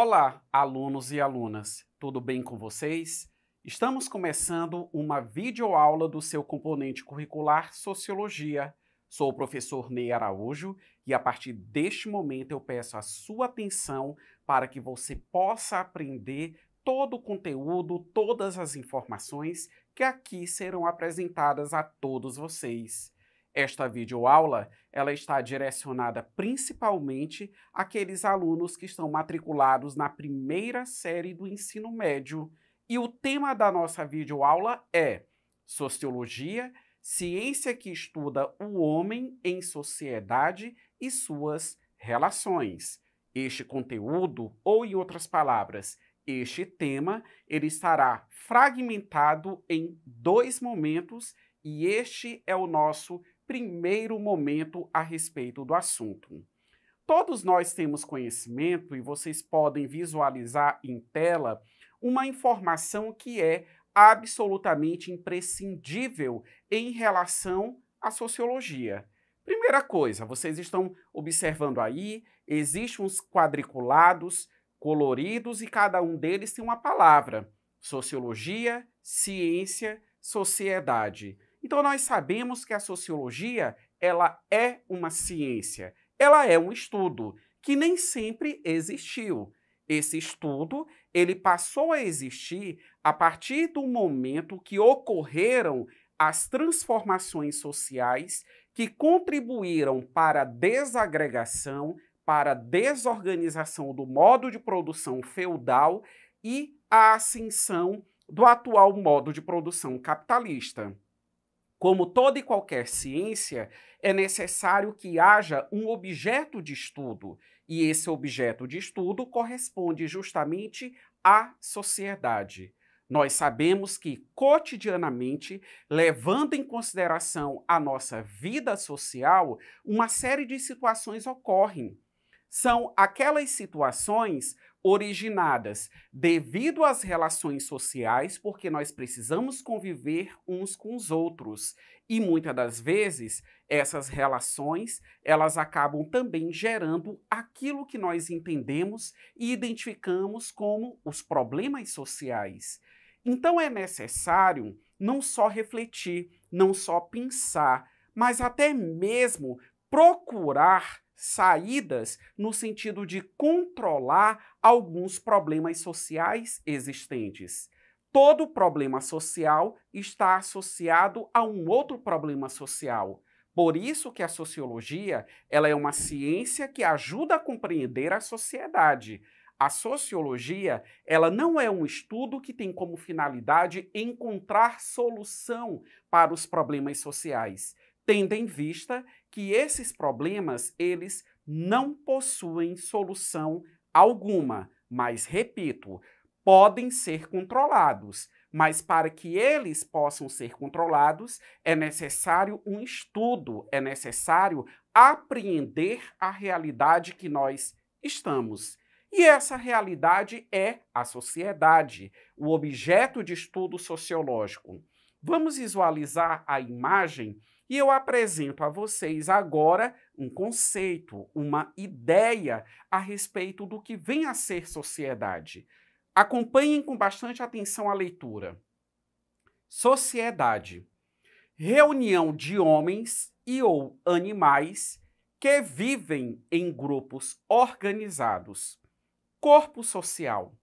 Olá, alunos e alunas, tudo bem com vocês? Estamos começando uma videoaula do seu componente curricular Sociologia. Sou o professor Ney Araújo e a partir deste momento eu peço a sua atenção para que você possa aprender todo o conteúdo, todas as informações que aqui serão apresentadas a todos vocês. Esta videoaula, ela está direcionada principalmente àqueles alunos que estão matriculados na primeira série do ensino médio. E o tema da nossa videoaula é Sociologia, ciência que estuda o homem em sociedade e suas relações. Este conteúdo, ou em outras palavras, este tema, ele estará fragmentado em dois momentos e este é o nosso primeiro momento a respeito do assunto. Todos nós temos conhecimento e vocês podem visualizar em tela uma informação que é absolutamente imprescindível em relação à sociologia. Primeira coisa, vocês estão observando aí, existem uns quadriculados coloridos e cada um deles tem uma palavra: sociologia, ciência, sociedade. Então nós sabemos que a sociologia, ela é uma ciência, ela é um estudo que nem sempre existiu. Esse estudo, ele passou a existir a partir do momento que ocorreram as transformações sociais que contribuíram para a desagregação, para a desorganização do modo de produção feudal e a ascensão do atual modo de produção capitalista. Como toda e qualquer ciência, é necessário que haja um objeto de estudo, e esse objeto de estudo corresponde justamente à sociedade. Nós sabemos que, cotidianamente, levando em consideração a nossa vida social, uma série de situações ocorrem. São aquelas situações originadas devido às relações sociais, porque nós precisamos conviver uns com os outros. E muitas das vezes, essas relações, elas acabam também gerando aquilo que nós entendemos e identificamos como os problemas sociais. Então é necessário não só refletir, não só pensar, mas até mesmo procurar saídas no sentido de controlar alguns problemas sociais existentes. Todo problema social está associado a um outro problema social. Por isso que a sociologia, ela é uma ciência que ajuda a compreender a sociedade. A sociologia, ela não é um estudo que tem como finalidade encontrar solução para os problemas sociais, tendo em vista que esses problemas, eles não possuem solução alguma, mas, repito, podem ser controlados, mas para que eles possam ser controlados, é necessário um estudo, é necessário apreender a realidade que nós estamos. E essa realidade é a sociedade, o objeto de estudo sociológico. Vamos visualizar a imagem e eu apresento a vocês agora um conceito, uma ideia a respeito do que vem a ser sociedade. Acompanhem com bastante atenção a leitura. Sociedade: reunião de homens e ou animais que vivem em grupos organizados. Corpo social: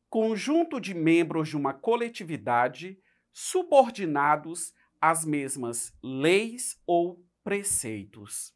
conjunto de membros de uma coletividade subordinados às mesmas leis ou preceitos.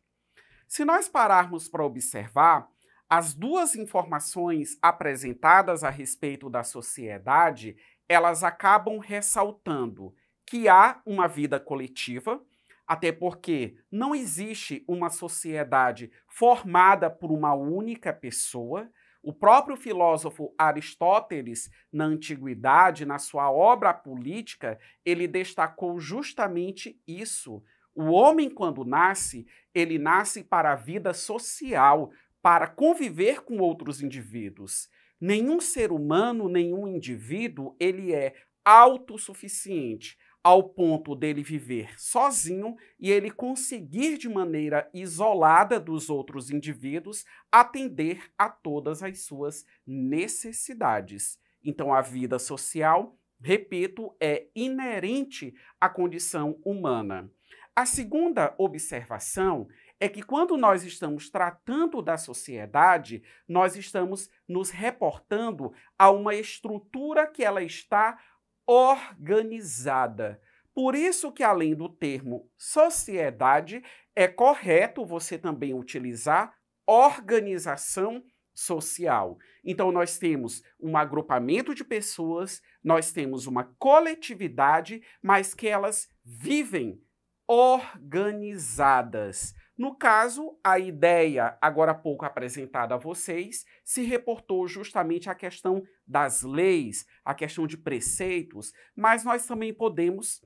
Se nós pararmos para observar, as duas informações apresentadas a respeito da sociedade, elas acabam ressaltando que há uma vida coletiva, até porque não existe uma sociedade formada por uma única pessoa. O próprio filósofo Aristóteles, na antiguidade, na sua obra Política, ele destacou justamente isso. O homem, quando nasce, ele nasce para a vida social, para conviver com outros indivíduos. Nenhum ser humano, nenhum indivíduo, ele é autossuficiente. ao ponto dele viver sozinho e ele conseguir, de maneira isolada dos outros indivíduos, atender a todas as suas necessidades. Então, a vida social, repito, é inerente à condição humana. A segunda observação é que quando nós estamos tratando da sociedade, nós estamos nos reportando a uma estrutura que ela está organizada. Por isso que, além do termo sociedade, é correto você também utilizar organização social. Então, nós temos um agrupamento de pessoas, nós temos uma coletividade, mas que elas vivem organizadas. No caso, a ideia, agora há pouco apresentada a vocês, se reportou justamente à questão das leis, à questão de preceitos, mas nós também podemos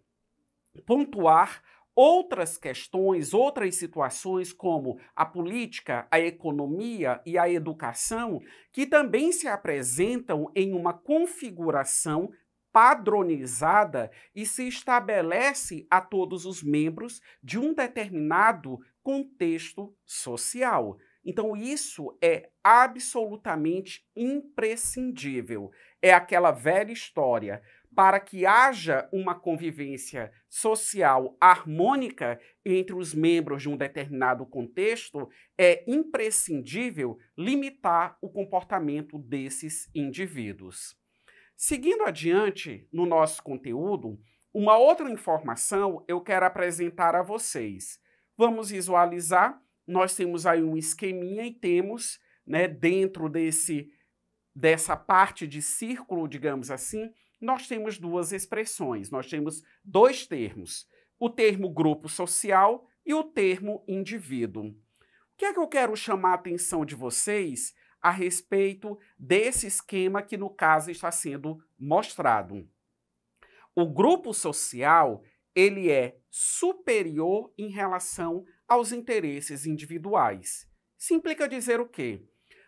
pontuar outras questões, outras situações, como a política, a economia e a educação, que também se apresentam em uma configuração padronizada e se estabelece a todos os membros de um determinado contexto social. Então, isso é absolutamente imprescindível. É aquela velha história. Para que haja uma convivência social harmônica entre os membros de um determinado contexto, é imprescindível limitar o comportamento desses indivíduos. Seguindo adiante no nosso conteúdo, uma outra informação eu quero apresentar a vocês. Vamos visualizar, nós temos aí um esqueminha e temos, dentro dessa parte de círculo, digamos assim, nós temos duas expressões, nós temos dois termos, o termo grupo social e o termo indivíduo. O que é que eu quero chamar a atenção de vocês a respeito desse esquema que, no caso, está sendo mostrado? O grupo social, ele é superior em relação aos interesses individuais. Isso implica dizer o quê?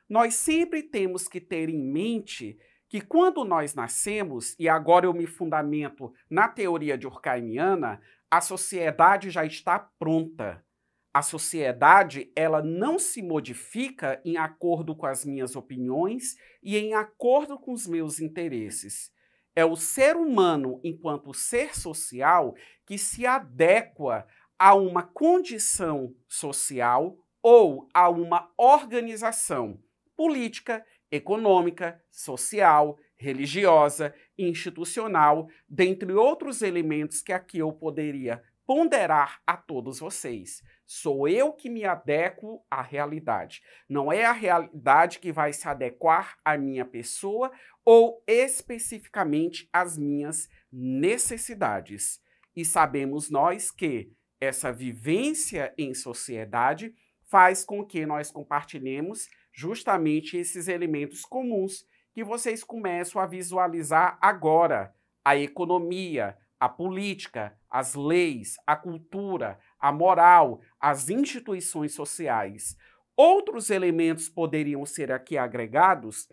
Nós sempre temos que ter em mente que quando nós nascemos, e agora eu me fundamento na teoria durkheimiana, a sociedade já está pronta. A sociedade, ela não se modifica em acordo com as minhas opiniões e em acordo com os meus interesses. É o ser humano, enquanto ser social, que se adequa a uma condição social ou a uma organização política, econômica, social, religiosa, institucional, dentre outros elementos que aqui eu poderia ponderar a todos vocês. Sou eu que me adequo à realidade. Não é a realidade que vai se adequar à minha pessoa ou especificamente às minhas necessidades. E sabemos nós que essa vivência em sociedade faz com que nós compartilhemos justamente esses elementos comuns que vocês começam a visualizar agora: a economia, a política, as leis, a cultura, a moral, as instituições sociais. Outros elementos poderiam ser aqui agregados,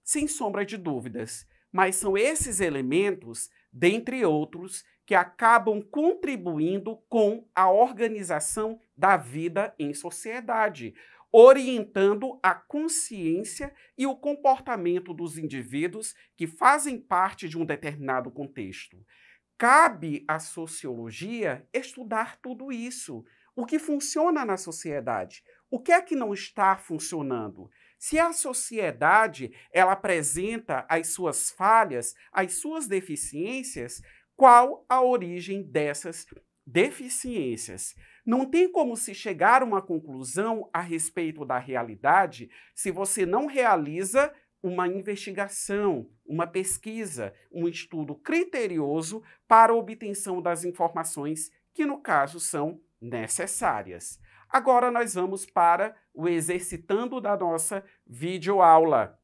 sem sombra de dúvidas, mas são esses elementos, dentre outros, que acabam contribuindo com a organização da vida em sociedade, orientando a consciência e o comportamento dos indivíduos que fazem parte de um determinado contexto. Cabe à sociologia estudar tudo isso. O que funciona na sociedade? O que é que não está funcionando? Se a sociedade ela apresenta as suas falhas, as suas deficiências, qual a origem dessas deficiências? Não tem como se chegar a uma conclusão a respeito da realidade se você não realiza uma investigação, uma pesquisa, um estudo criterioso para a obtenção das informações que, no caso, são necessárias. Agora nós vamos para o exercitando da nossa videoaula.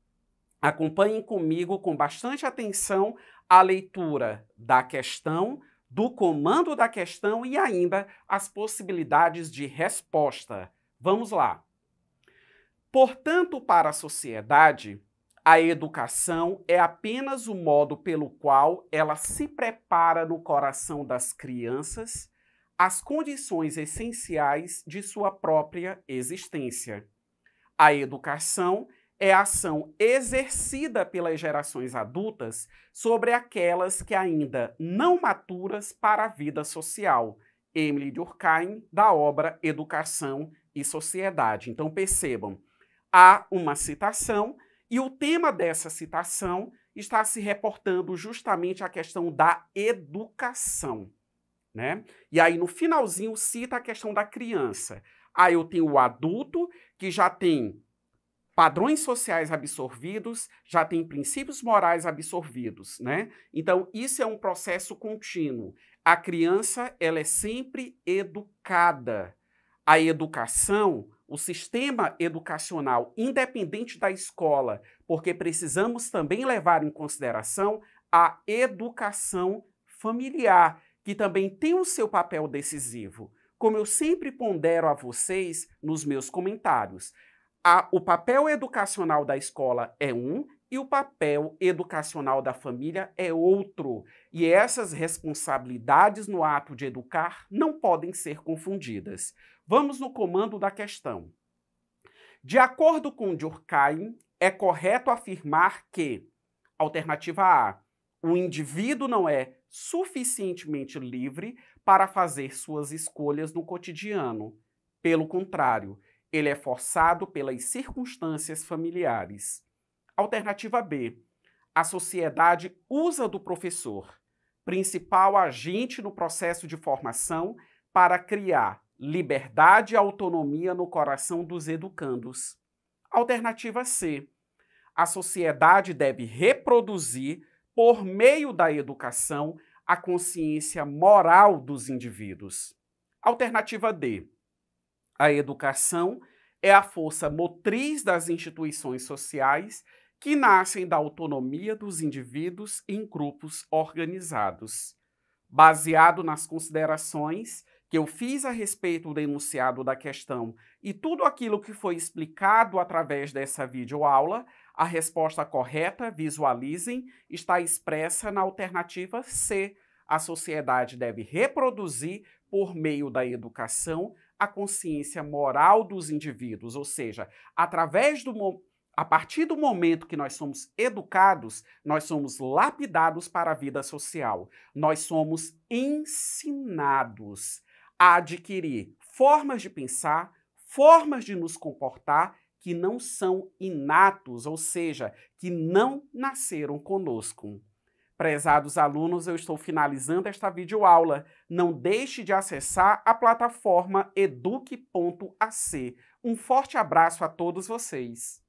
Acompanhem comigo com bastante atenção a leitura da questão, do comando da questão e ainda as possibilidades de resposta. Vamos lá. Portanto, para a sociedade, A educação é apenas o modo pelo qual ela se prepara no coração das crianças as condições essenciais de sua própria existência. A educação é a ação exercida pelas gerações adultas sobre aquelas que ainda não maturas para a vida social. Emile Durkheim, da obra Educação e Sociedade. Então percebam, há uma citação e o tema dessa citação está se reportando justamente à questão da educação, né? E aí no finalzinho cita a questão da criança. Aí eu tenho o adulto que já tem padrões sociais absorvidos, já tem princípios morais absorvidos, né? Então isso é um processo contínuo. A criança, ela é sempre educada. A educação, o sistema educacional, independente da escola, porque precisamos também levar em consideração a educação familiar, que também tem o seu papel decisivo. Como eu sempre pondero a vocês nos meus comentários, o papel educacional da escola é um e o papel educacional da família é outro. E essas responsabilidades no ato de educar não podem ser confundidas. Vamos no comando da questão. De acordo com Durkheim, é correto afirmar que, alternativa A, o indivíduo não é suficientemente livre para fazer suas escolhas no cotidiano. Pelo contrário, ele é forçado pelas circunstâncias familiares. Alternativa B, a sociedade usa do professor, principal agente no processo de formação, para criar liberdade e autonomia no coração dos educandos. Alternativa C, a sociedade deve reproduzir, por meio da educação, a consciência moral dos indivíduos. Alternativa D, a educação é a força motriz das instituições sociais que nascem da autonomia dos indivíduos em grupos organizados. Baseado nas considerações que eu fiz a respeito do enunciado da questão e tudo aquilo que foi explicado através dessa videoaula, a resposta correta, visualizem, está expressa na alternativa C. A sociedade deve reproduzir, por meio da educação, a consciência moral dos indivíduos, ou seja, a partir do momento que nós somos educados, nós somos lapidados para a vida social. Nós somos ensinados a adquirir formas de pensar, formas de nos comportar que não são inatos, ou seja, que não nasceram conosco. Prezados alunos, eu estou finalizando esta videoaula. Não deixe de acessar a plataforma eduque.ac. Um forte abraço a todos vocês.